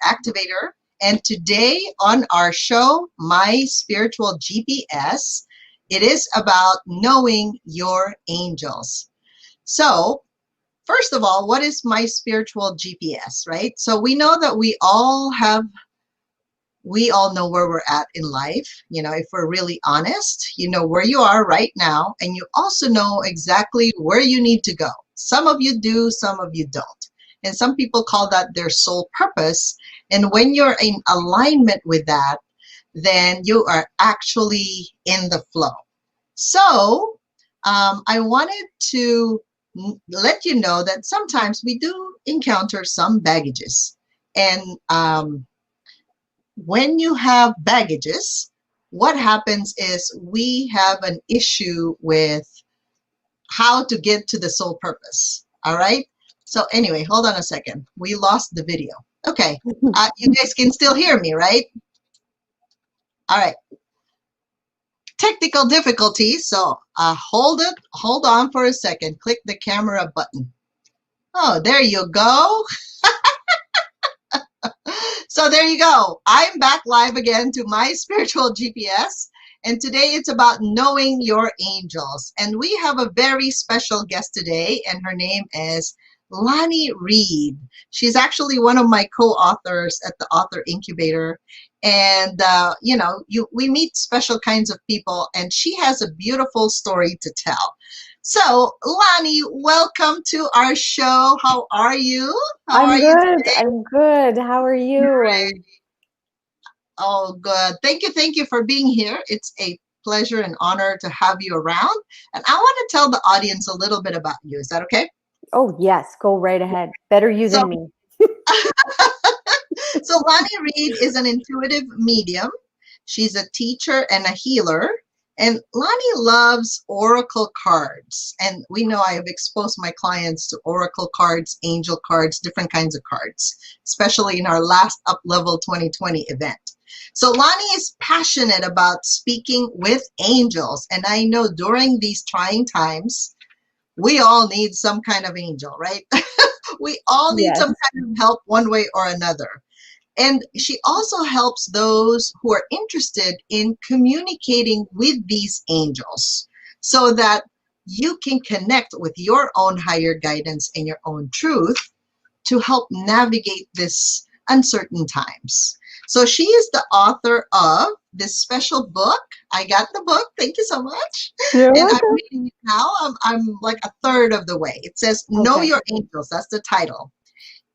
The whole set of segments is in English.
Activator. And today on our show, My Spiritual GPS, it is about knowing your angels. So, first of all, what is my spiritual GPS, right? So we know that we all know where we're at in life. If we're really honest, you know where you are right now, and you also know exactly where you need to go. Some of you do, some of you don't. And some people call that their soul purpose. And when you're in alignment with that, then you are actually in the flow. So I wanted to let you know that sometimes we do encounter some baggages. And when you have baggages, what happens is we have an issue with how to get to the soul purpose. All right. So anyway, hold on a second. We lost the video. Okay. You guys can still hear me, right? All right. Technical difficulties. So hold on for a second. Click the camera button. Oh, there you go. So there you go. I'm back live again to My Spiritual GPS. And today it's about knowing your angels. And we have a very special guest today, and her name is Lonnie Reed. She's actually one of my co-authors at the Author Incubator. And, we meet special kinds of people, and she has a beautiful story to tell. So, Lonnie, welcome to our show. How are you? I'm good. I'm good. How are you? Oh, good. Thank you for being here. It's a pleasure and honor to have you around. And I want to tell the audience a little bit about you. Is that okay? Oh, yes. Go right ahead. Better you than me. So Lonnie Reed is an intuitive medium. She's a teacher and a healer. And Lonnie loves oracle cards. And we know I have exposed my clients to oracle cards, angel cards, different kinds of cards, especially in our last Up Level 2020 event. So Lonnie is passionate about speaking with angels. And I know during these trying times, we all need some kind of angel, right? We all need some kind of help one way or another. And she also helps those who are interested in communicating with these angels so that you can connect with your own higher guidance and your own truth to help navigate this uncertain times. So she is the author of this special book. I got the book. Thank you so much. You're and welcome. I'm reading it now. I'm like a third of the way. It says, Know Your Angels. That's the title.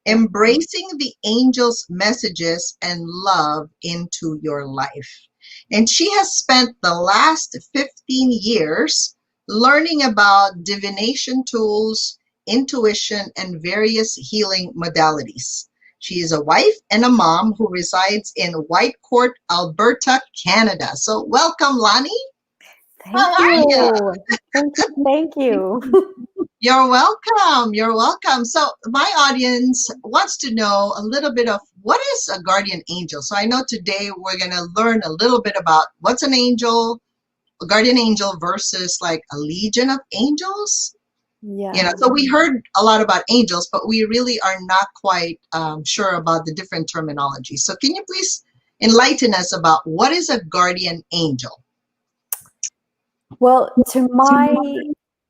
Embracing the angels' messages and love into your life. And she has spent the last 15 years learning about divination tools, intuition, and various healing modalities. She is a wife and a mom who resides in Whitecourt, Alberta, Canada. So welcome, Lonnie. How are you? Thank you. You're welcome. You're welcome. So my audience wants to know a little bit of what is a guardian angel. So I know today we're going to learn a little bit about what's an angel, a guardian angel versus like a legion of angels. Yeah. So we heard a lot about angels, but we really are not quite sure about the different terminology. So can you please enlighten us about what is a guardian angel? Well, to my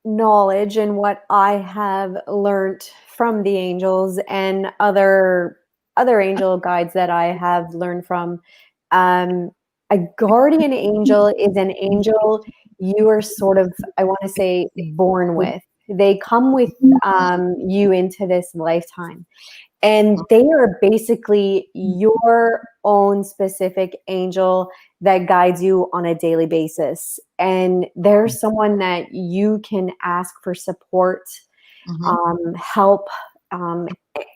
knowledge and what I have learned from the angels and other angel guides that I have learned from, a guardian angel is an angel you are sort of, I want to say, born with. They come with you into this lifetime. And they are basically your own specific angel that guides you on a daily basis. And there's someone that you can ask for support, help,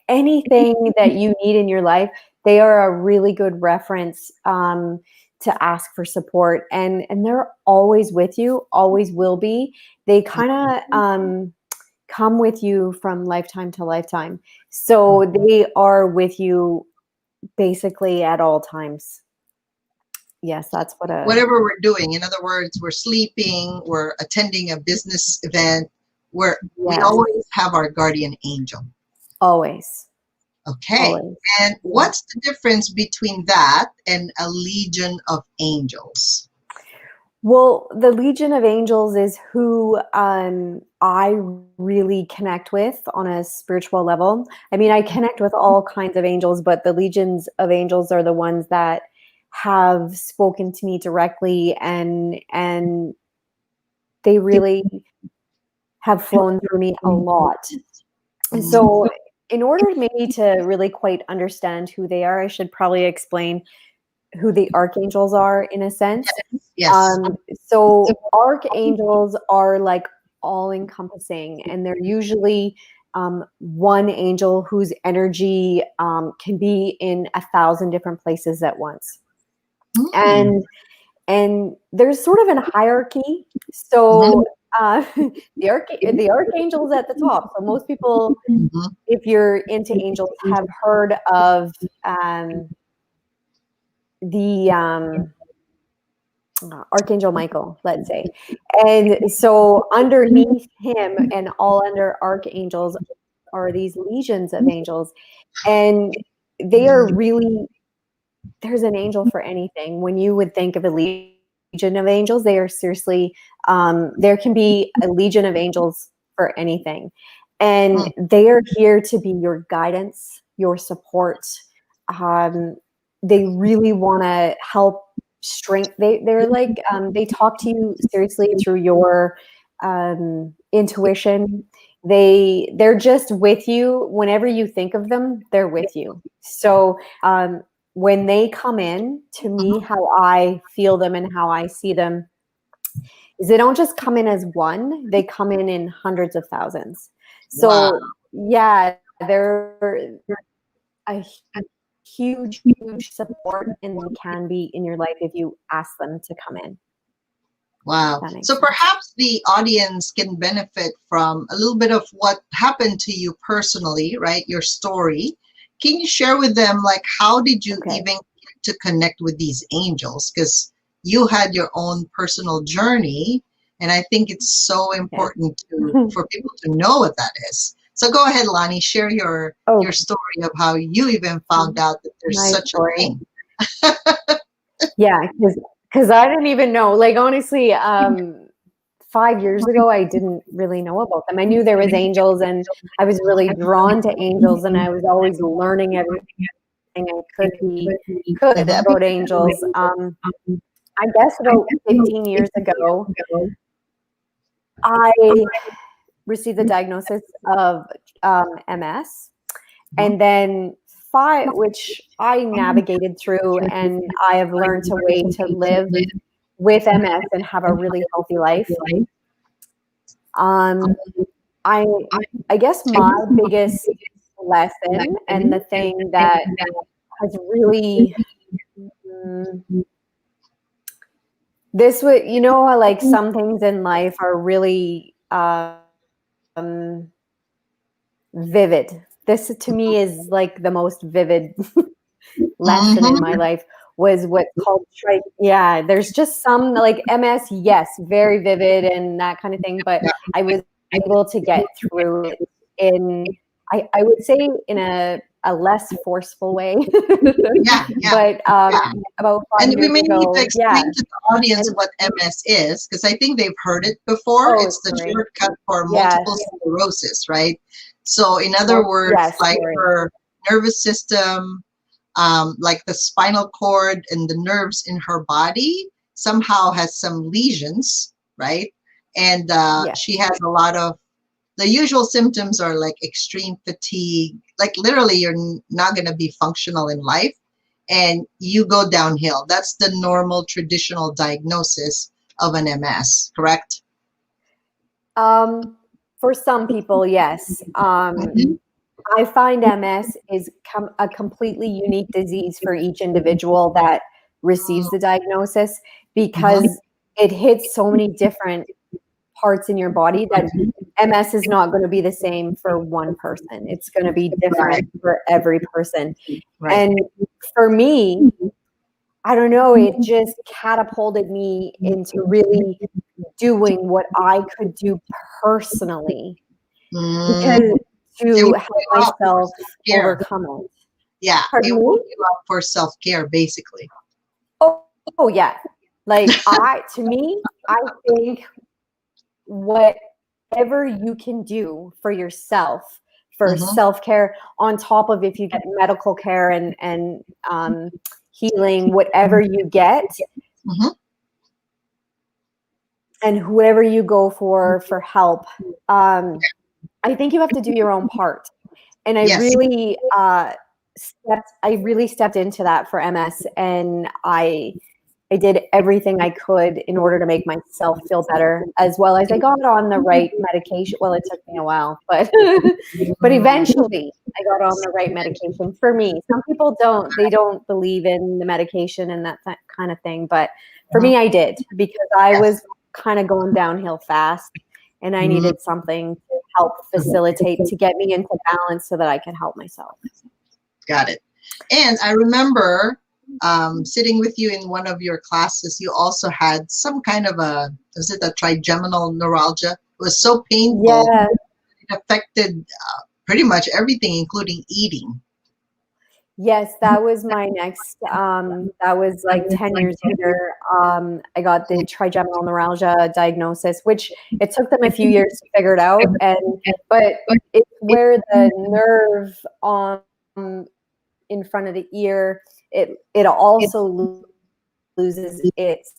anything that you need in your life. They are a really good reference to ask for support. And they're always with you, always will be. They kind of come with you from lifetime to lifetime. So they are with you basically at all times. Yes, that's whatever we're doing. In other words, we're sleeping, we're attending a business event, we always have our guardian angel. Always. Okay. always. And Yeah. what's the difference between that and a legion of angels? Well, the Legion of Angels is who I really connect with on a spiritual level. I mean, I connect with all kinds of angels, but the legions of angels are the ones that have spoken to me directly, and they really have flown through me a lot. And Mm, so, in order maybe to really quite understand who they are, I should probably explain who the archangels are in a sense. yes. So archangels are like all encompassing, and they're usually one angel whose energy can be in 1,000 different places at once. Mm, And there's sort of a hierarchy. mhm, So the archangels at the top. So most people, mhm, if you're into angels, have heard of um, the Archangel Michael, let's say. And so underneath him and all under archangels are these legions of angels. And they are really, there's an angel for anything. When you would think of a legion of angels, they are seriously, there can be a legion of angels for anything. And mm, they are here to be your guidance, your support. Um, they really want to help strength. They're like, they talk to you seriously through your intuition. They're just with you whenever you think of them. They're with you. So when they come in, to me, mhm. how I feel them and how I see them is they don't just come in as one, they come in hundreds of thousands. Wow. So yeah, they're a huge support, and they can be in your life if you ask them to come in. If Wow. that makes So sense. perhaps the audience can benefit from a little bit of what happened to you personally, right? Your story. Can you share with them, like, how did you Okay. even get to connect with these angels? Because you had your own personal journey, and I think it's so Okay. important for people to know what that is. So go ahead, Lonnie, share Oh, your story of how you even found out that there's my such a story. thing. Yeah, because I didn't even know. Like honestly, 5 years ago, I didn't really know about them. I knew there was angels, and I was really drawn to angels, and I was always learning everything I could Mhm. about angels. I guess about 15 years ago, I received the diagnosis of MS, Mhm. and then which I navigated through, and I have learned a way to live with MS and have a really healthy life. Um, I I guess my biggest lesson and the thing that has really mm, this would how like some things in life are really vivid. This to me is like the most vivid lesson in my Mhm. life was what's called yeah, there's just some like MS, yes, very vivid and that kind of thing, but I was able to get through it in I would say in a less forceful way. Yeah, yeah, But yeah. about And 5 we years may need to ago, yeah. explain to the audience And what MS is, because I think they've heard it before. oh, It's the sorry. shortcut for Yes. multiple sclerosis, right? So, in other words, Yes, like sorry. her nervous system, like the spinal cord and the nerves in her body somehow has some lesions, right? And Yes. she has a lot of the usual symptoms are like extreme fatigue, like literally you're not going to be functional in life and you go downhill. That's the normal traditional diagnosis of an MS, correct? Um, for some people, yes. Mhm. I find MS is a completely unique disease for each individual that receives the diagnosis Mhm. because it hits so many different parts in your body that MS is not going to be the same for one person. It's going to be Right, different for every person. right. And for me, I don't know, it just catapulted me into really doing what I could do personally. Mm, Because It to woke help you up for myself self-care. overcome it. Yeah, it Pardon woke me? you up for self-care, basically. Oh yeah. Like to me, I think whatever you can do for yourself for Mm-hmm. self-care, on top of if you get medical care and healing, whatever you get, Mm-hmm. and whoever you go for help, I think you have to do your own part. And Yes. I really stepped into that for MS, and I did everything I could in order to make myself feel better, as well as I got on the right medication. Well, it took me a while, but but eventually I got on the right medication for me. Some people don't. They don't believe in the medication and that kind of thing, but for Mm-hmm. me I did, because I Yes. was kind of going downhill fast, and I Mm-hmm. needed something to help facilitate, to get me into balance so that I could help myself. Got it. And I remember sitting with you in one of your classes. You also had some kind of was it a trigeminal neuralgia? It was so painful. Yeah. It affected pretty much everything, including eating. Yes, that was my next, that was like 10 years later. I got the trigeminal neuralgia diagnosis, which it took them a few years to figure it out. But it's where the nerve in front of the ear, it also loses its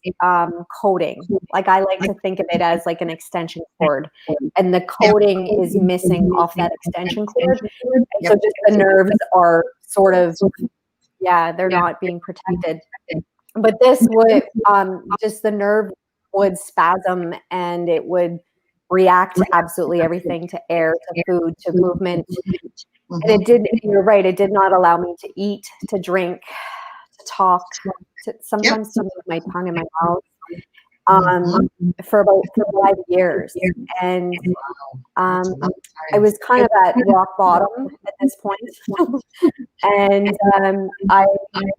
coating. Like, I like to think of it as like an extension cord, and the Yep. coating is missing off that extension cord. And so Yep. just the nerves are sort of, yeah, they're not being protected. But this would, just the nerve would spasm, and it would react to absolutely everything, to air, to food, to movement. And Mm-hmm. it did, you're right, it did not allow me to eat, to drink, to talk, Yep. sometimes to move my tongue in my mouth, Mm-hmm. for about 5 years. And That's a long I time. was kind of at rock bottom at this point. And I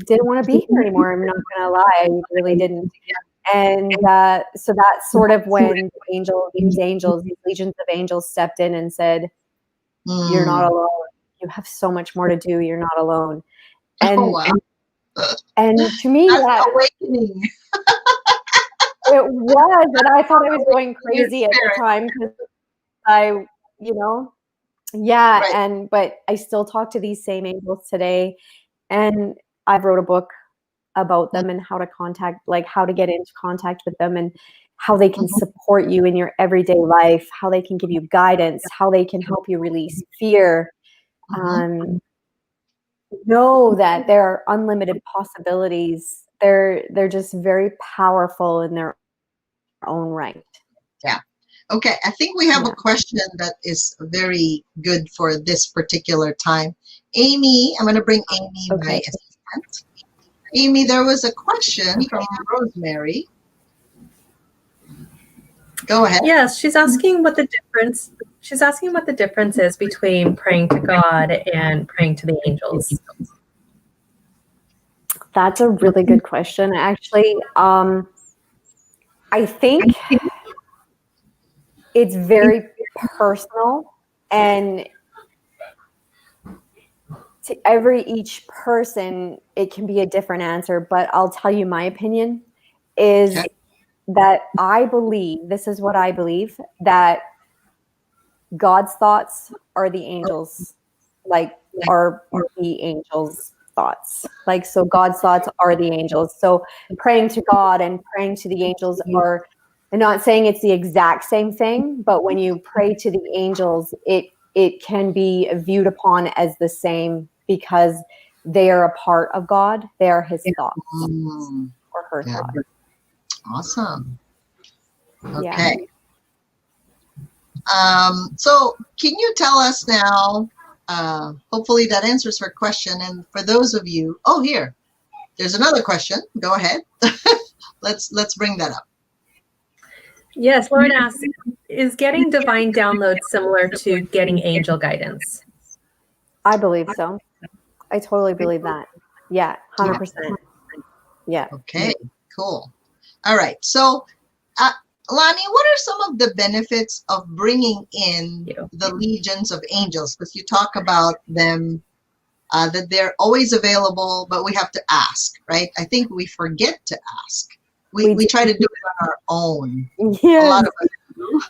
didn't want to be here anymore. I'm not going to lie, I really didn't. And so that's sort of when these angels, these legions of angels stepped in and said, "You're not Mm. alone. You have so much more to do. You're not alone." Oh, And wow. and to me, That's that awakening. it was, and I thought I was going Awakening your crazy at the spirit. time, because I, you know, yeah, Right. but I still talk to these same angels today, and I've wrote a book about them, and how to how to get into contact with them, and how they can Mm-hmm. support you in your everyday life, how they can give you guidance, how they can help you release fear. Mm-hmm. Um, know that there are unlimited possibilities. They're just very powerful in their own right. Yeah. Okay. I think we have a Yeah. question that is very good for this particular time. Amy, I'm going to bring Amy, my Okay. assistant. Amy, there was a question from Rosemary. Go ahead. Yes, she's asking what the difference is between praying to God and praying to the angels. That's a really good question. Actually, I think it's very personal, and to each person, it can be a different answer. But I'll tell you my opinion is Okay. that this is what I believe, that God's thoughts are the angels, are the angels' thoughts. So God's thoughts are the angels. So praying to God and praying to the angels are, I'm not saying it's the exact same thing, but when you pray to the angels, it can be viewed upon as the same, because they are a part of God. They are his thoughts, or her Yeah. thoughts. Awesome. Yeah. Okay. So can you tell us now, hopefully that answers her question. And for those of you, there's another question. Go ahead. Let's bring that up. Yes, Lauren asks, is getting divine downloads similar to getting angel guidance? I believe so. I totally believe that. Yeah, 100%. Yeah. Okay, cool. All right. So Lonnie, what are some of the benefits of bringing in You. the legions of angels? Because you talk about them, that they're always available, but we have to ask, right? I think we forget to ask. We try to do it on our own. A Yes, lot of us do.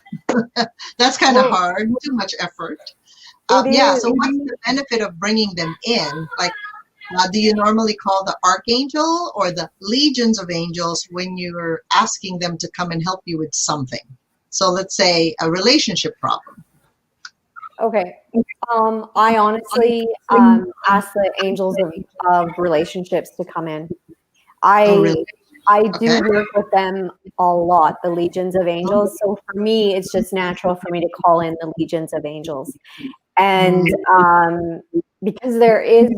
That's kind of well, hard, too much effort. it Yeah, is. so what's the benefit of bringing them in? Like, do you normally call the archangel or the legions of angels when you're asking them to come and help you with something? So let's say a relationship problem. Okay. I honestly ask the angels of relationships to come in. Oh, I really? I do Okay. work with them a lot, the legions of angels. So for me, it's just natural for me to call in the legions of angels. And because there is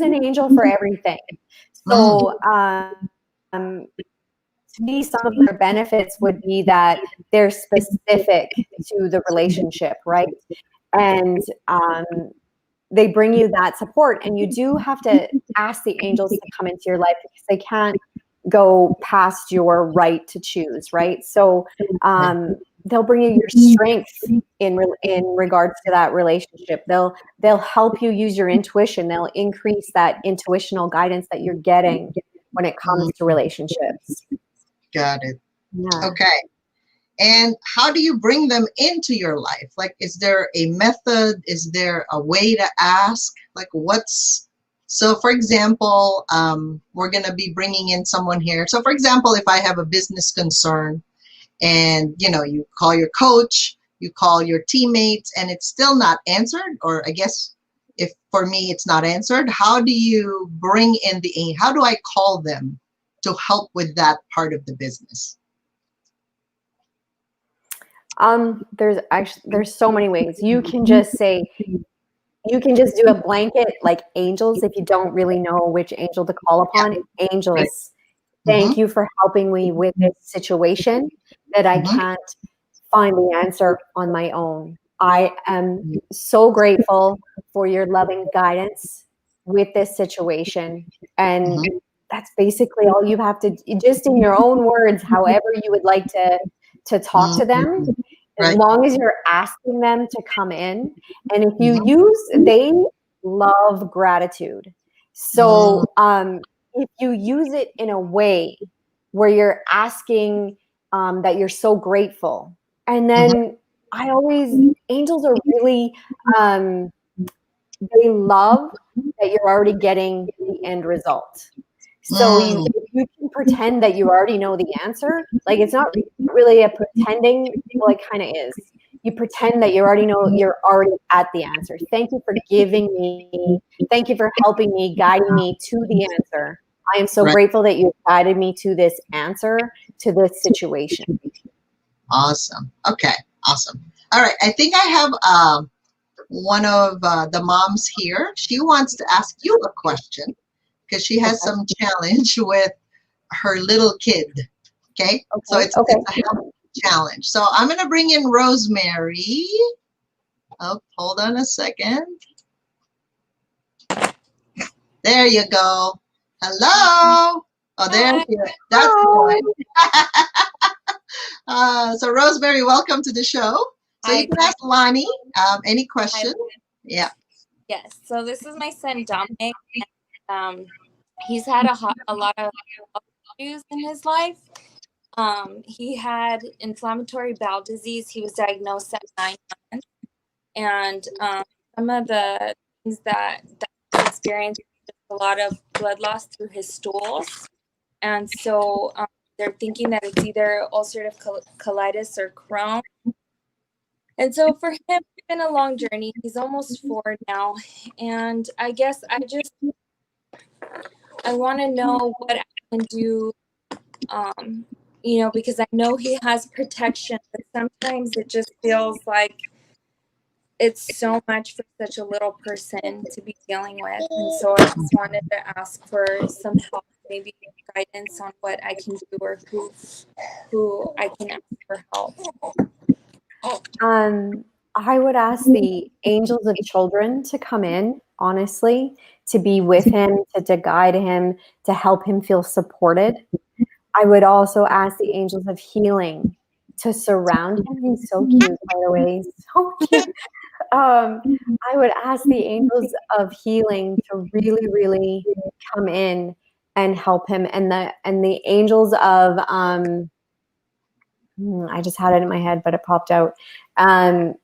an angel for everything. Mm, So to me, some of their benefits would be that they're specific to the relationship, right? And they bring you that support, and you do have to ask the angels to come into your life because they can't go past your right to choose, right? So they'll bring you your strength in regards to that relationship. They'll help you use your intuition. They'll increase that intuitional guidance that you're getting when it comes mm, to relationships. got it. Yeah. Okay. And how do you bring them into your life? Like, is there a method? Is there a way to ask? Like, so for example, we're going to be bringing in someone here. So for example, if I have a business concern and, you call your coach, you call your teammates, and it's still not answered, or I guess if for me it's not answered, how do you bring in how do I call them to help with that part of the business? There's so many ways. You can just do a blanket like angels if you don't really know which angel to call Yeah, upon. right. Angels, Mm-hmm, thank you for helping me with this situation that I mm-hmm, can't find the answer on my own. I am so grateful for your loving guidance with this situation. And mm-hmm, that's basically all you have to, just in your own words, however you would like to talk to them, mm-hmm. as Right. long as you're asking them to come in. And if you Mm-hmm, they love gratitude. mm, So if you use it in a way where you're asking that you're so grateful, and mm-hmm, then angels are really, um, they love that you're already getting the end result. So mm, if you can pretend that you already know the answer, like it's not really a pretending, well, it kind of is. You pretend that you're already at the answer. Thank you for helping me, guiding me to the answer. I am so right. grateful that you guided me to this answer, to this situation. Awesome. Okay. Awesome. All right. I think I have one of the moms here. She wants to ask you a question because she has Okay. some challenge with her little kid. Okay. So Okay. it's Okay. a health challenge. So I'm going to bring in Rosemary. Oh, hold on a second. There you go. Hello. Oh, there she is. That's the one. So Rosemary, welcome to the show. So you Hi. can ask Lonnie any Hi. question. Yeah. Yes. So this is my son Dominic. He's had a lot of health issues in his life. He had inflammatory bowel disease. He was diagnosed at 9 months, and some of the things that he experienced a lot of blood loss through his stools, and so they're thinking that it's either ulcerative colitis or Crohn's. And so for him, it's been a long journey. He's almost 4 now. And I guess I want to know what I can do, because I know he has protection, but sometimes it just feels like it's so much for such a little person to be dealing with. And so I just wanted to ask for some help, maybe guidance on what I can do or who I can ask for help. I would ask the angels of children to come in, honestly, to be with him, to guide him, to help him feel supported. I would also ask the angels of healing to surround him. He's so cute, by the way. He's so cute. I would ask the angels of healing to really, really come in and help him, and the angels of I just had it in my head, but it popped out. The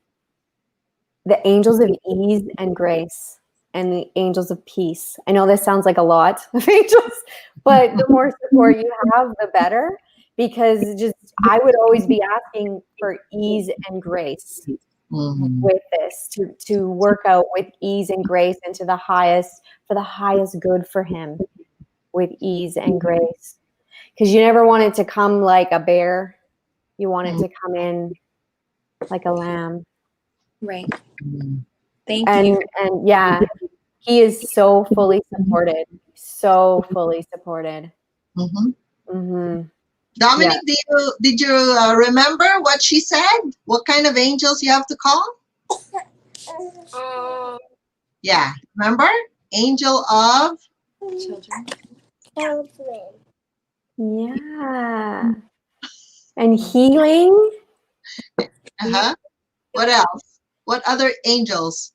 angels of ease and grace, and the angels of peace. I know this sounds like a lot of angels, but the more support you have, the better. Because I would always be asking for ease and grace with this, to work out with ease and grace and for the highest good for him, with ease and grace. Because you never want it to come like a bear. You want it to come in like a lamb. Right. Thank you. And yeah, he is so fully supported. So fully supported. Dominic, did you remember what she said? What kind of angels you have to call? Yeah, remember? Angel of Children. Yeah. And healing. What else? What other angels?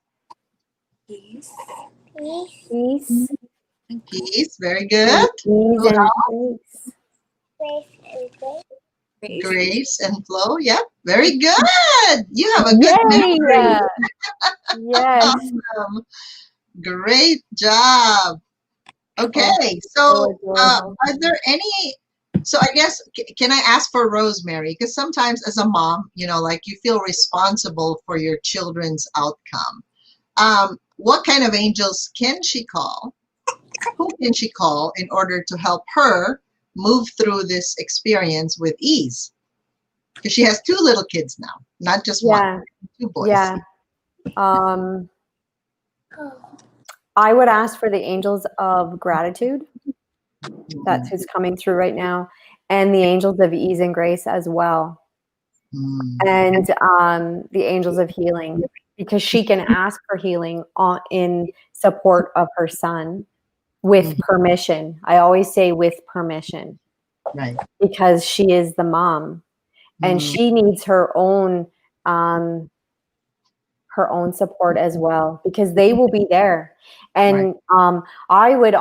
Peace. Peace. Peace, very good. Ease and peace. Grace and flow. Yep, very good. You have a good memory. Yes. Awesome. Great job. Okay, so are there any? So I guess, can I ask for Rosemary? Because sometimes as a mom, like you feel responsible for your children's outcome. What kind of angels can she call? Who can she call in order to help her move through this experience with ease? Because she has 2 little kids now, not just one, 2 boys. Yeah. I would ask for the angels of gratitude. That's who's coming through right now. And the angels of ease and grace as well. And the angels of healing, because she can ask for healing in support of her son with permission. I always say with permission. Right. Because she is the mom. And she needs her own support as well, because they will be there. And I would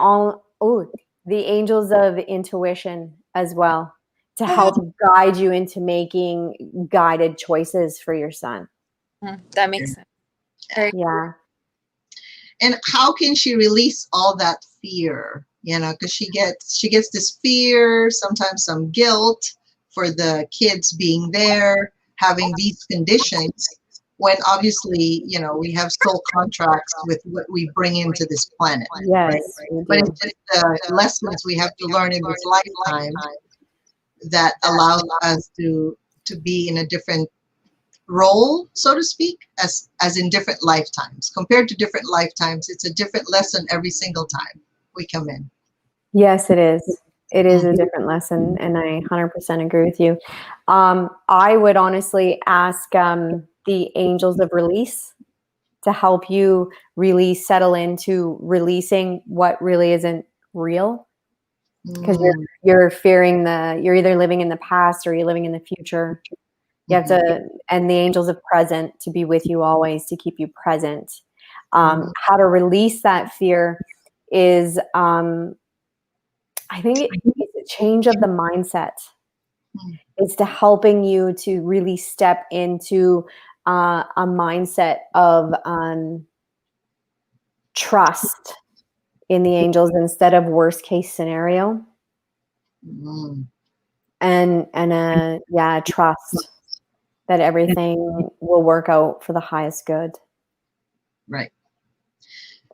the angels of intuition as well, to help guide you into making guided choices for your son. That makes sense. Yeah. And how can she release all that fear? Because she gets this fear, sometimes some guilt for the kids being there, having these conditions, when obviously, we have soul contracts with what we bring into this planet. Yes. Right? But it's just the lessons we have to learn in this lifetime that allows us to be in a different role, so to speak, as in different lifetimes. Compared to different lifetimes, it's a different lesson every single time we come in. Yes, it is. It is a different lesson, and I 100% agree with you. I would honestly ask the angels of release to help you really settle into releasing what really isn't real, because you're fearing you're either living in the past or you're living in the future. You have to, and the angels of present to be with you always, to keep you present. How to release that fear is, I think it's a change of the mindset. It's to helping you to really step into a mindset of trust in the angels instead of worst case scenario. And trust that everything will work out for the highest good. Right.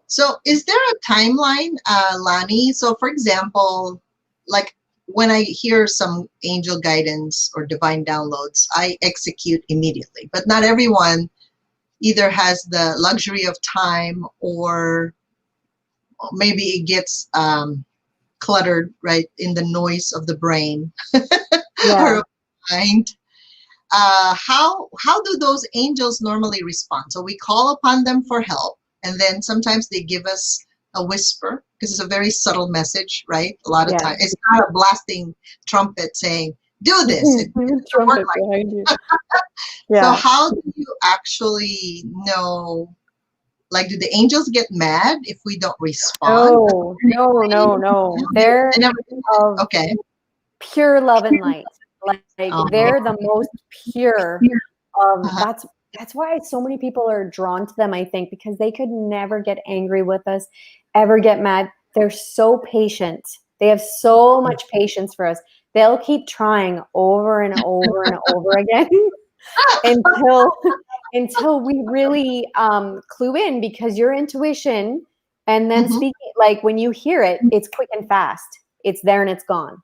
So is there a timeline, Lani? So for example, like when I hear some angel guidance or divine downloads, I execute immediately. But not everyone either has the luxury of time, or maybe it gets cluttered, right, in the noise of the brain or mind. How do those angels normally respond? So we call upon them for help, and then sometimes they give us a whisper, because it's a very subtle message, right? A lot of Yeah. times it's not a blasting trumpet saying, do this. It doesn't work Trumpet like behind you. so Yeah. how do you actually know, like, do the angels get mad if we don't respond? No. They're They never do that. of Okay. pure love and light. Like Oh, they're the most pure uh-huh. that's why so many people are drawn to them, I think, because they could never get angry with us, ever get mad. They're so patient. They have so much patience for us. They'll keep trying over and over and over again until we really clue in, because your intuition and then Mhm. speaking, like when you hear it, it's quick and fast. It's there and it's gone.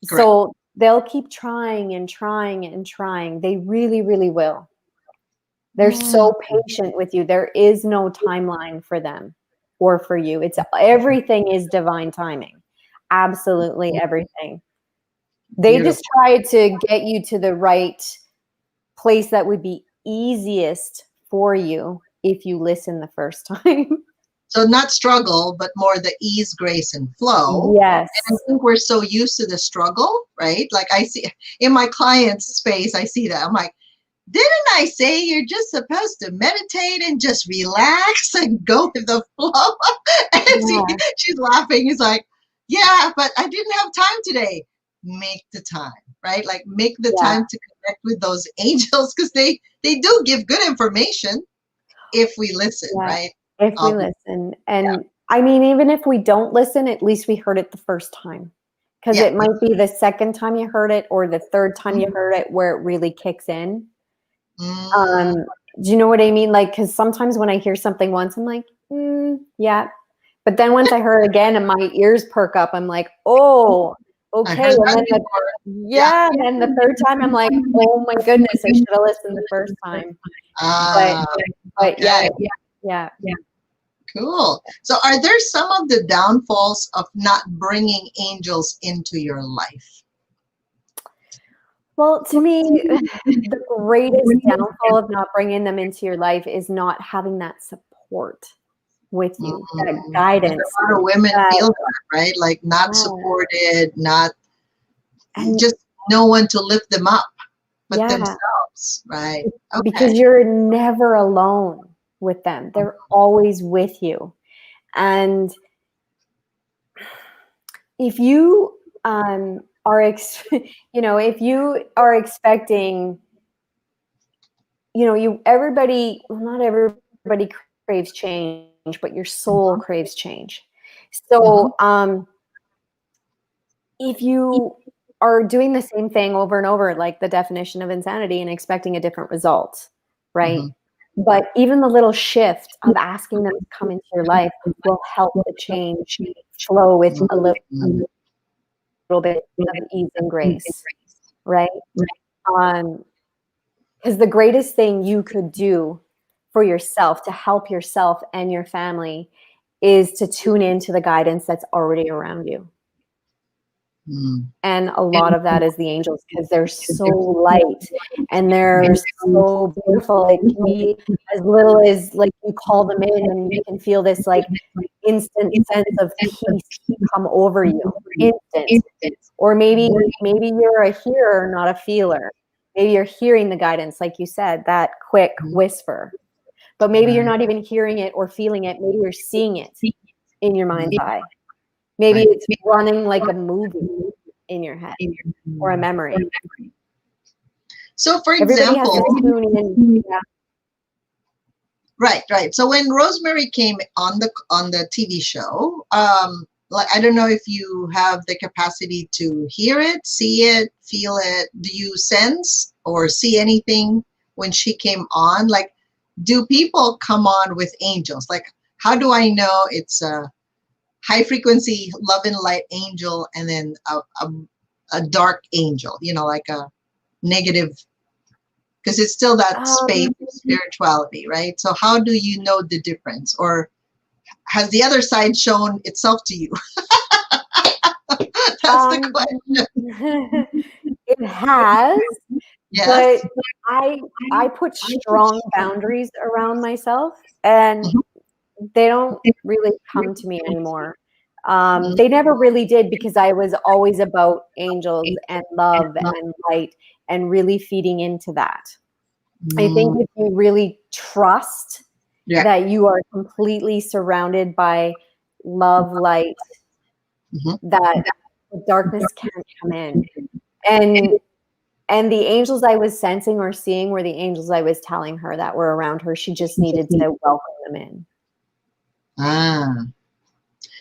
Correct. So they'll keep trying and trying and trying. They really, really will. They're so patient with you. There is no timeline for them or for you. It's everything is divine timing. Absolutely everything. They Beautiful. just try to get you to the right place that would be easiest for you if you listen the first time. So not struggle, but more the ease, grace, and flow. Yes. And I think we're so used to the struggle, right? Like I see in my client's space, I see that. I'm like, didn't I say you're just supposed to meditate and just relax and go with the flow? And she's laughing. He's like, yeah, but I didn't have time today. Make the time, right? Like make the time to connect with those angels, because they do give good information if we listen, right? If we listen. And I mean, even if we don't listen, at least we heard it the first time. Because it might be the second time you heard it or the third time you heard it where it really kicks in. Do you know what I mean? Like, because sometimes when I hear something once, I'm like, yeah. But then once I heard it again and my ears perk up, I'm like, oh, okay. And then and then the third time, I'm like, oh my goodness, I should have listened the first time. But yeah. Cool. So are there some of the downfalls of not bringing angels into your life? Well, to me, the greatest downfall of not bringing them into your life is not having that support with you, that guidance. A lot of women feel that, right? Like not supported, not just no one to lift them up but themselves, right? Okay. Because you're never alone with them. They're always with you. And if you if you are expecting, not everybody craves change, but your soul craves change. So if you are doing the same thing over and over, like the definition of insanity, and expecting a different result, right? But even the little shift of asking them to come into your life will help the change flow with a little bit of ease and grace, right? Because the greatest thing you could do for yourself to help yourself and your family is to tune into the guidance that's already around you. And a lot of that is the angels, because they're so light and they're so beautiful. It can be as little as like you call them in and you can feel this like instant sense of peace come over you. Instant. Or maybe you're a hearer, not a feeler. Maybe you're hearing the guidance, like you said, that quick whisper. But maybe you're not even hearing it or feeling it. Maybe you're seeing it in your mind's eye. Maybe it's running like a movie in your head or a memory. So, for Everybody has example, to tune in. Right. So when Rosemary came on the TV show, like I don't know if you have the capacity to hear it, see it, feel it. Do you sense or see anything when she came on? Like, do people come on with angels? Like, how do I know it's a high frequency love and light angel and then a dark angel, like a negative, because it's still that space of spirituality, right? So how do you know the difference, or has the other side shown itself to you? That's the question. It has, Yes. but I put strong boundaries around myself, and they don't really come to me anymore. They never really did, because I was always about angels and love and light and really feeding into that. I think if you really trust that you are completely surrounded by love, light, that the darkness can't come in. And the angels I was sensing or seeing were the angels I was telling her that were around her. She just needed to welcome them in. Ah.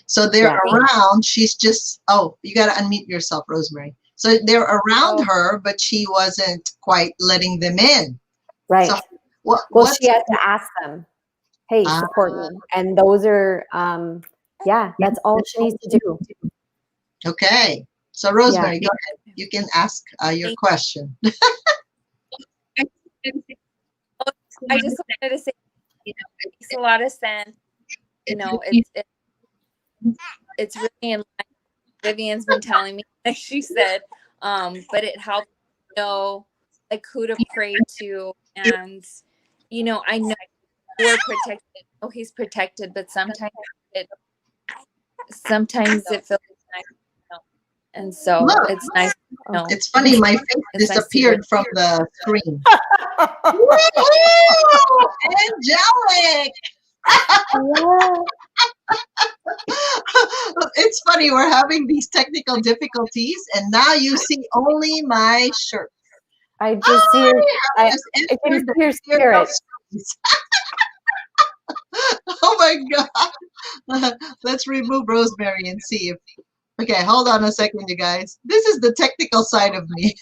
So they're around. She's just, oh, you got to unmute yourself, Rosemary. So they're around her, but she wasn't quite letting them in. Right. So she had to ask them, hey, support me. And those are, that's all she needs to do. Okay. So Rosemary, go ahead. You can ask your question. I just wanted to say, it makes a lot of sense. It's really in line. Vivian's been telling me, like she said, but it helps know like who to pray to, and I know we're protected. Oh, he's protected, but sometimes it feels nice, and so Look, it's nice. It's funny, my face disappeared from the screen. Angelic. It's funny, we're having these technical difficulties, and now you see only my shirt. I just see your, I can see your spirit. Oh my God. Let's remove Rosemary and see if, okay, hold on a second, you guys. This is the technical side of me.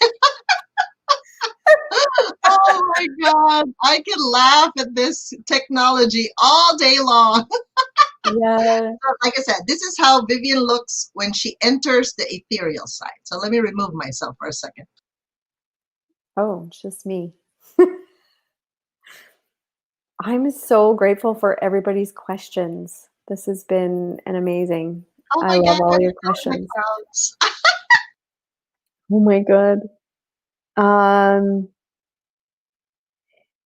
Oh my God. I can laugh at this technology all day long. Yeah. Like I said, this is how Vivian looks when she enters the ethereal side. So let me remove myself for a second. Oh, it's just me. I'm so grateful for everybody's questions. This has been an amazing. Oh my I love God, all your questions. Oh my God.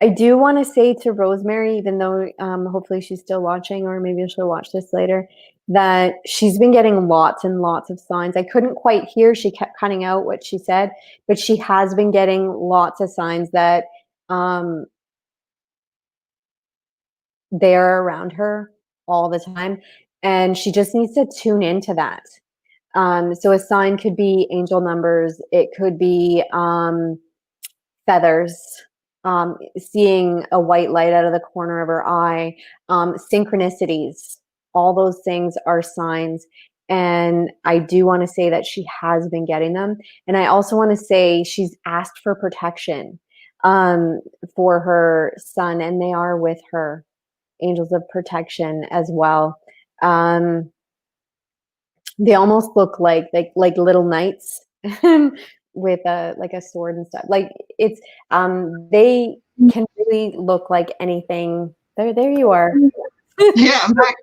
I do want to say to Rosemary, even though hopefully she's still watching, or maybe she'll watch this later, that she's been getting lots and lots of signs. I couldn't quite hear. She kept cutting out what she said, but she has been getting lots of signs that they're around her all the time. And she just needs to tune into that. So a sign could be angel numbers. It could be feathers, seeing a white light out of the corner of her eye, synchronicities. All those things are signs. And I do want to say that she has been getting them. And I also want to say she's asked for protection for her son, and they are with her. Angels of protection as well. They almost look like little knights with a sword and stuff. Like it's they can really look like anything. There you are. Yeah, I'm back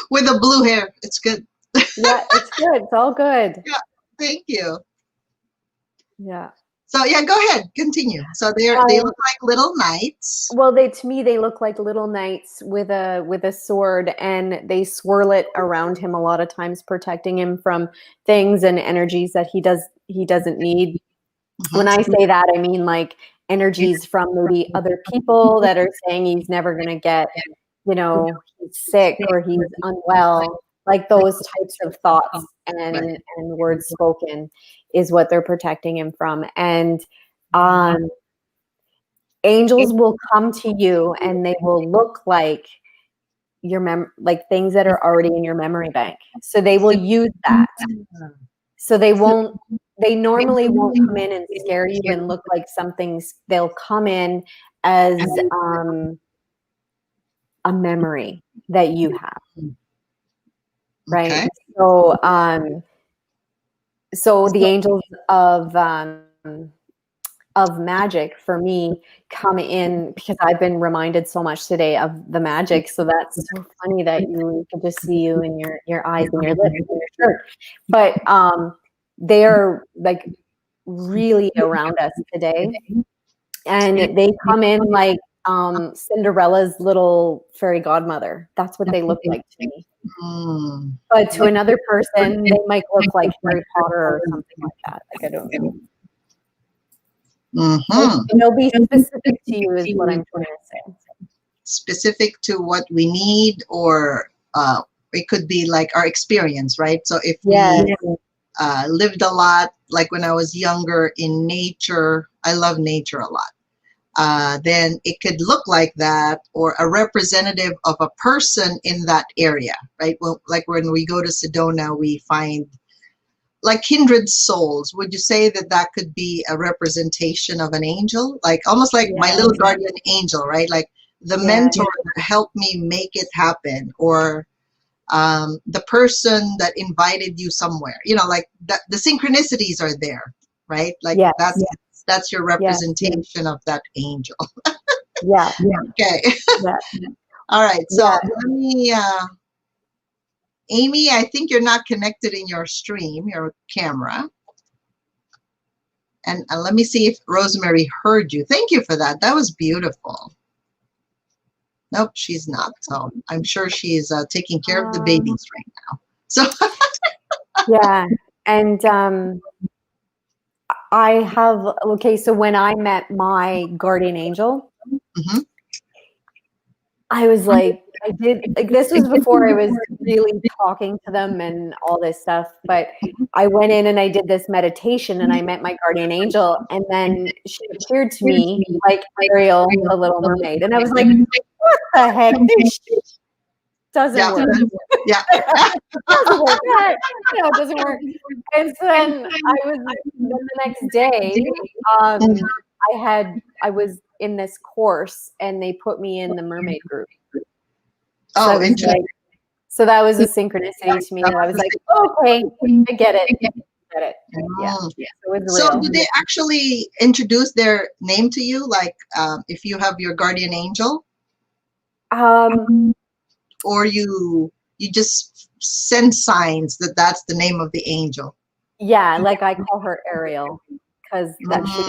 with the blue hair. It's good. Yeah, it's good. It's all good. Yeah, thank you. Yeah. So yeah, go ahead, continue. So they look like little knights. Well, to me they look like little knights with a sword, and they swirl it around him a lot of times, protecting him from things and energies that he doesn't need. When I say that, I mean like energies from maybe other people that are saying he's never going to get, he's sick or he's unwell. Like those types of thoughts and words spoken is what they're protecting him from. And angels will come to you, and they will look like like things that are already in your memory bank. So they will use that. So they normally won't come in and scare you and look like something's. They'll come in as a memory that you have. Right. Okay. So the angels of magic for me come in because I've been reminded so much today of the magic. So that's so funny that you can just see you and your eyes and your lips and your shirt. But they're like really around us today. And they come in like Cinderella's little fairy godmother. That's what they look like to me. Mm. But to another person, they might look like Harry Potter or something like that. Like, I don't know. Mm-hmm. It'll be specific to you is what I'm trying to say. Specific to what we need, or it could be like our experience, right? So if we lived a lot, like when I was younger in nature, I love nature a lot. Then it could look like that, or a representative of a person in that area, right? Well, like when we go to Sedona, we find like kindred souls. Would you say that that could be a representation of an angel? Like almost like my little guardian angel, right? Like the mentor that helped me make it happen, or the person that invited you somewhere, you know, like that, the synchronicities are there, right? Like that's your representation of that angel. Okay. All right. So let me, Amy, I think you're not connected in your stream, your camera. And let me see if Rosemary heard you. Thank you for that. That was beautiful. Nope, she's not. So I'm sure she's taking care of the babies right now. So yeah. And I have, okay, so when I met my guardian angel, I was like, I did, like, this was before I was really talking to them and all this stuff, but I went in and I did this meditation and I met my guardian angel, and then she appeared to me like Ariel, the Little Mermaid. And I was like, what the heck? This shit doesn't work. Doesn't work. No, it doesn't work. And so then the next day, I was in this course and they put me in the mermaid group. Oh, interesting. So that was a synchronicity to me. And I was like, okay, I get it. Yeah. So did they actually introduce their name to you? Like if you have your guardian angel? Or you just send signs that that's the name of the angel? Yeah, like I call her Ariel because that she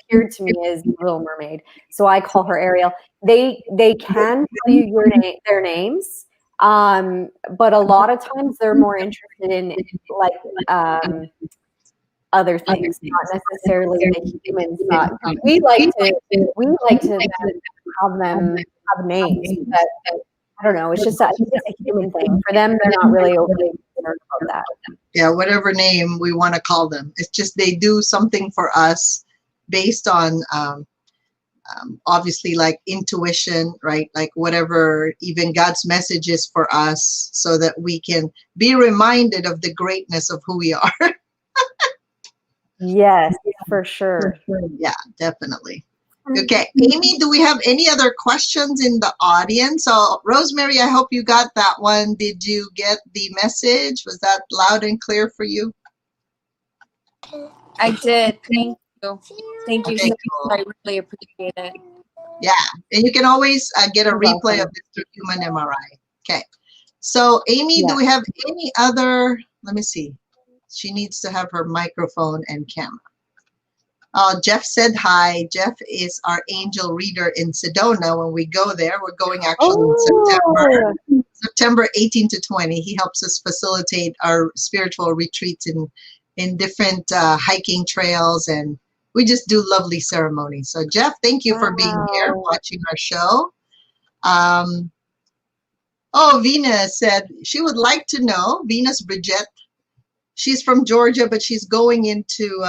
appeared to me as Little Mermaid. So I call her Ariel. They can tell you their names, but a lot of times they're more interested in like other things, not necessarily the human side. We like to have them have names, but I don't know. It's just a human thing. For them, they're not really overly concerned about that. Yeah, whatever name we want to call them. It's just they do something for us based on obviously like intuition, right? Like whatever even God's message is for us, so that we can be reminded of the greatness of who we are. Yes, for sure. Yeah, definitely. Okay, Amy, do we have any other questions in the audience? So, Rosemary, I hope you got that one. Did you get the message? Was that loud and clear for you? I did. Thank you. Thank you so much. I really appreciate it. Yeah, and you can always get a replay of this through Human MRI. Okay, so Amy, do we have any other? Let me see. She needs to have her microphone and camera. Jeff said hi. Jeff is our angel reader in Sedona. When we go there, we're going actually in September 18 to 20. He helps us facilitate our spiritual retreats in different hiking trails, and we just do lovely ceremonies. So Jeff, thank you for being here, watching our show. Venus said she would like to know, Venus Bridget, she's from Georgia, but she's going into,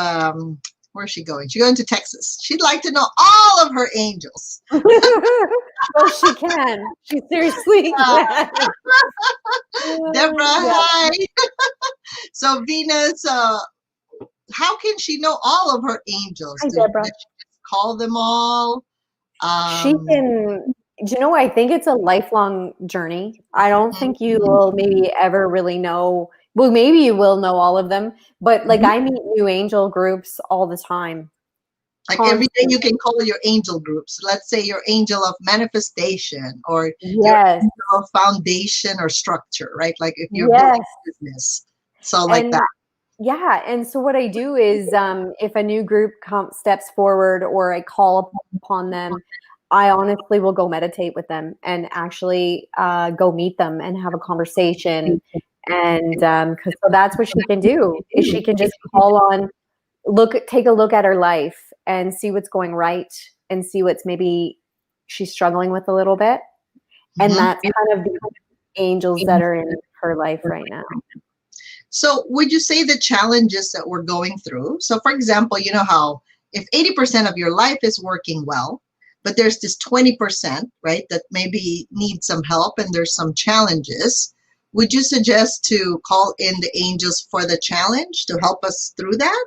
where's she going? She's going to Texas. She'd like to know all of her angels. Well, she can. She seriously can. Deborah, hi. So Venus, how can she know all of her angels? Hi, Deborah. Did she just call them all? She can. Do you know, I think it's a lifelong journey. I don't think you will maybe ever really know. Well, maybe you will know all of them, but like I meet new angel groups all the time. Like every day you can call your angel groups. Let's say your angel of manifestation, or your angel of foundation or structure, right? Like if you're building a business. So like that. Yeah. And so what I do is if a new group steps forward or I call upon them, I honestly will go meditate with them and actually go meet them and have a conversation. And so that's what she can do, is she can just call on, take a look at her life and see what's going right and see what's maybe she's struggling with a little bit. And that's kind of the angels that are in her life right now. So would you say the challenges that we're going through? So for example, you know how if 80% of your life is working well, but there's this 20%, right, that maybe needs some help and there's some challenges. Would you suggest to call in the angels for the challenge to help us through that,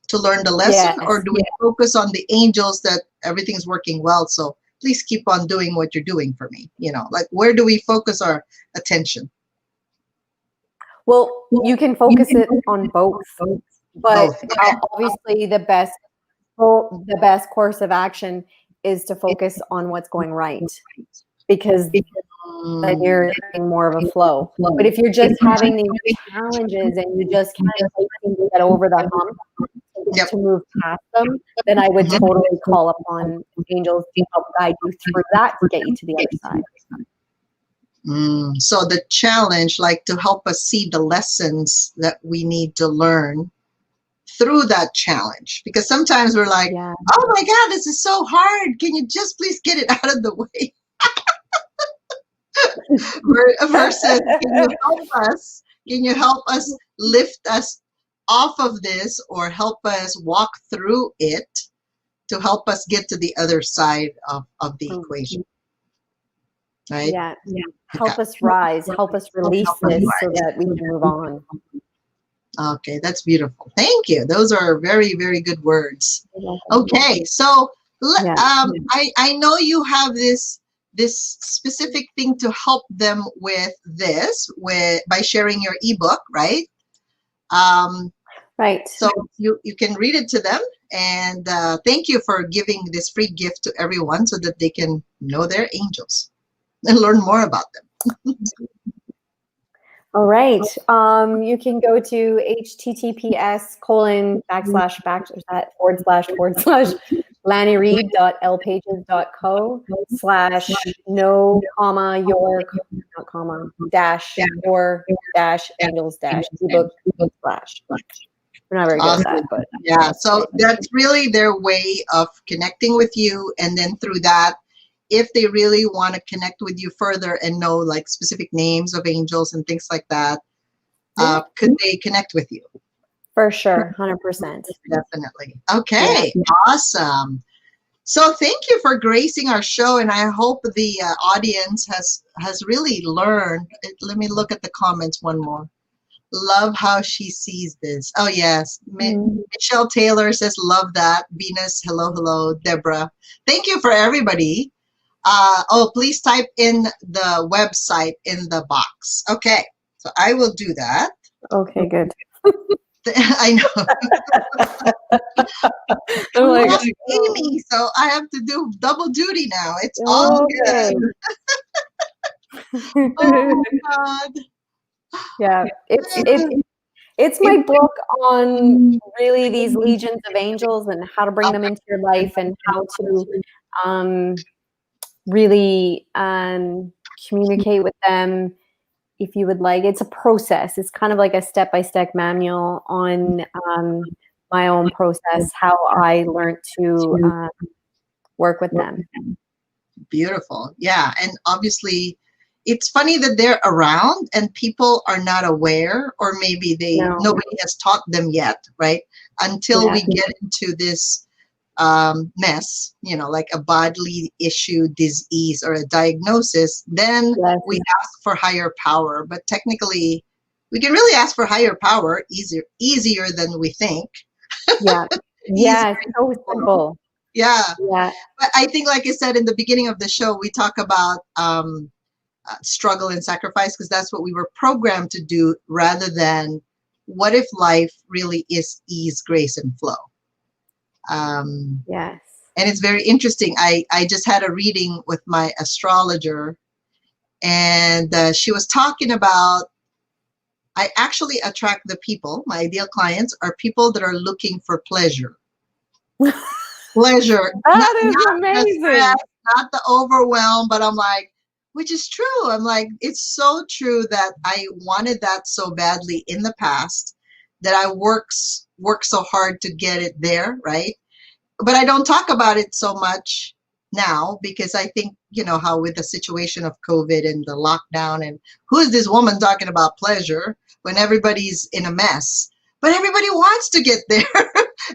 to learn the lesson? Yes. Or do we focus on the angels that everything's working well, so please keep on doing what you're doing for me? You know, like, where do we focus our attention? Well, you can focus it on both, but obviously the best course of action is to focus on what's going right, because then you're in more of a flow. But if you're just having these challenges and you just can't get over the hump to move past them, then I would totally call upon angels to help guide you through that to get you to the other side. So the challenge, like to help us see the lessons that we need to learn through that challenge, because sometimes we're like, oh my God, this is so hard. Can you just please get it out of the way? Versus, can you help us lift us off of this, or help us walk through it to help us get to the other side of the equation? Right? Yeah. Help us rise, help us release this so that we can move on. Okay, that's beautiful. Thank you. Those are very, very good words. Okay, so I know you have this specific thing to help them with this, by sharing your ebook, right? Right. So you can read it to them, and thank you for giving this free gift to everyone so that they can know their angels and learn more about them. All right. You can go to https://lannyreed.lpages.co/no comma your not comma dash your dash angels dash ebook slash. We're not very good at that, but yeah. So that's really their way of connecting with you, and then through that, if they really want to connect with you further and know like specific names of angels and things like that, could they connect with you? For sure, 100%. Definitely. Okay, awesome. So thank you for gracing our show, and I hope the audience has really learned. Let me look at the comments one more. Love how she sees this. Oh yes, Michelle Taylor says love that. Venus, hello. Deborah, thank you for everybody. Please type in the website in the box. Okay, so I will do that. Okay, good. I know. I'm Amy, so I have to do double duty now. It's all good. Oh God. Yeah, it's my book on really these legions of angels and how to bring them into your life and how to really communicate with them if you would like. It's a process. It's kind of like a step-by-step manual on my own process, how I learned to work with them. Beautiful. Yeah, and obviously it's funny that they're around and people are not aware, or maybe nobody has taught them yet, right? Until we get into this mess, like a bodily issue, disease, or a diagnosis, then we ask for higher power. But technically, we can really ask for higher power easier than we think. Yeah. Yeah, it's so simple. Yeah. Yeah. But I think, like I said in the beginning of the show, we talk about struggle and sacrifice, because that's what we were programmed to do, rather than what if life really is ease, grace, and flow. Yes. And it's very interesting. I just had a reading with my astrologer, and she was talking about, I actually attract the people, my ideal clients are people that are looking for pleasure. Pleasure. That is amazing. not the overwhelm, but I'm like, which is true. I'm like, it's so true that I wanted that so badly in the past that I work so hard to get it there, right? But I don't talk about it so much now because I think, you know, how with the situation of COVID and the lockdown and who is this woman talking about pleasure when everybody's in a mess? But everybody wants to get there.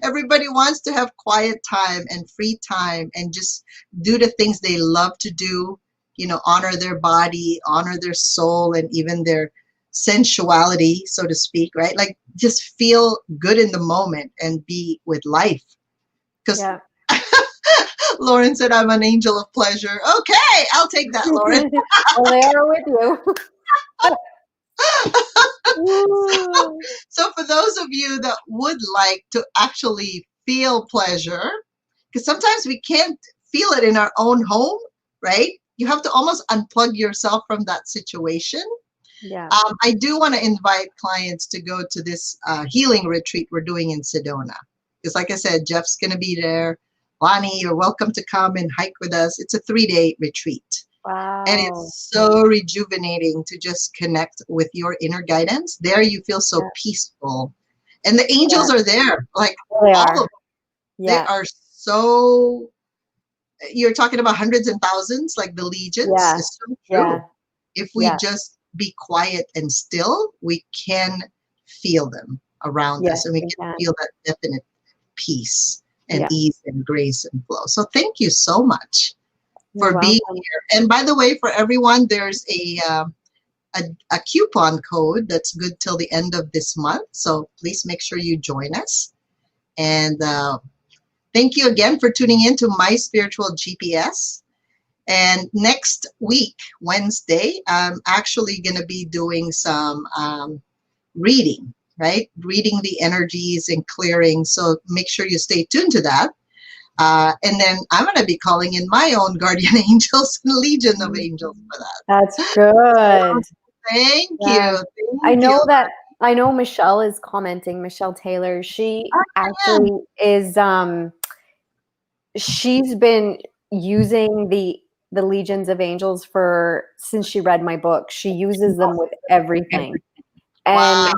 Everybody wants to have quiet time and free time and just do the things they love to do, you know, honor their body, honor their soul, and even their sensuality, so to speak, right? Like just feel good in the moment and be with life. Because Yeah. Lauren said, I'm an angel of pleasure. Okay, I'll take that, Lauren. Well, they are with you. So for those of you that would like to actually feel pleasure, because sometimes we can't feel it in our own home, right? You have to almost unplug yourself from that situation. Yeah. I do want to invite clients to go to this healing retreat we're doing in Sedona. Because like I said, Jeff's going to be there. Lonnie, you're welcome to come and hike with us. It's a 3-day retreat. Wow. And it's so rejuvenating to just connect with your inner guidance. There you feel so peaceful. And the angels are there. Like They all are. of them. Yeah. They are so, you're talking about hundreds and thousands, like the legions. Yeah. It's so true. Yeah. If we just be quiet and still, we can feel them around us, and we can feel that definite peace and ease and grace and flow. So thank you so much for being here. And by the way, for everyone, there's a coupon code that's good till the end of this month. So please make sure you join us. And thank you again for tuning in to My Spiritual GPS. And next week, Wednesday, I'm actually going to be doing some reading, right? Reading the energies and clearing. So make sure you stay tuned to that. And then I'm going to be calling in my own guardian angels and legion of angels for that. That's good. Thank you. I know Michelle is commenting, Michelle Taylor. She actually is, she's been using the legions of angels since she read my book. She uses them with everything. And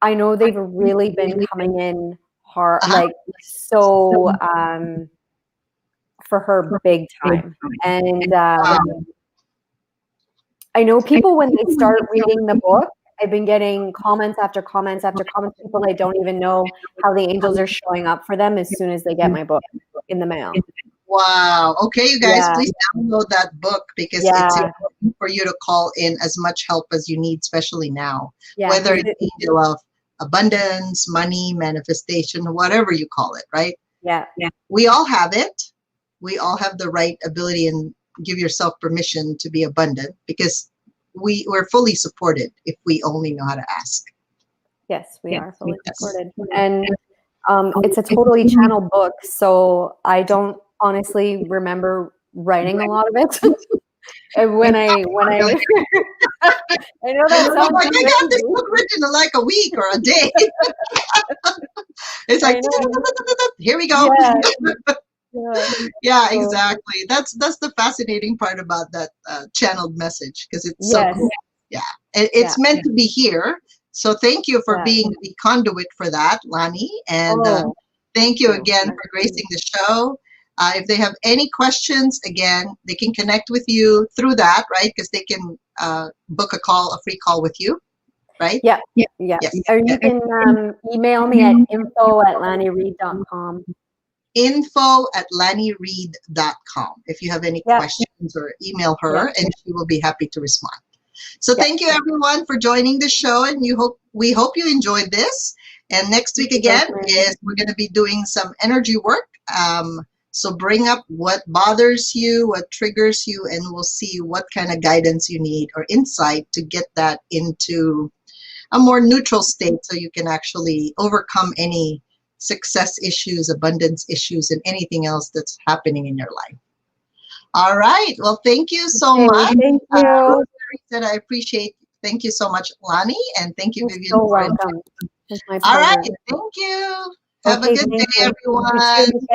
I know they've really been coming in hard, like so for her big time. And I know people, when they start reading the book, I've been getting comments after comments after comments. People I don't even know how the angels are showing up for them as soon as they get my book in the mail. Wow. Okay, you guys, please download that book because it's important for you to call in as much help as you need, especially now. Whether it's angel of abundance, money, manifestation, whatever you call it, right? Yeah. We all have it. We all have the right ability, and give yourself permission to be abundant because we're fully supported if we only know how to ask. Yes, we are fully supported. And it's a totally channeled book, so I don't honestly remember writing a lot of it. And when I I know that sounds like, I got this book written in like a week or a day. It's like, here we go. Yeah, exactly. That's the fascinating part about that channeled message, because it's so cool. Yeah, it's meant to be here. So thank you for being the conduit for that, Lani. And thank you again for gracing the show. If they have any questions, again, they can connect with you through that, right? Because they can book a free call with you, right? Yeah. Yes. Or you can email me at info@lanireed.com. info@lanireed.com if you have any questions, or email her and she will be happy to respond. So thank you everyone for joining the show, and we hope you enjoyed this. And next week again we're going to be doing some energy work. So bring up what bothers you, what triggers you, and we'll see what kind of guidance you need or insight to get that into a more neutral state so you can actually overcome any success issues, abundance issues, and anything else that's happening in your life. All right. Well, thank you so much. Thank you. I appreciate. Thank you so much, Lani, and thank you, Vivian. So welcome. All right. Thank you. Have a good day, everyone.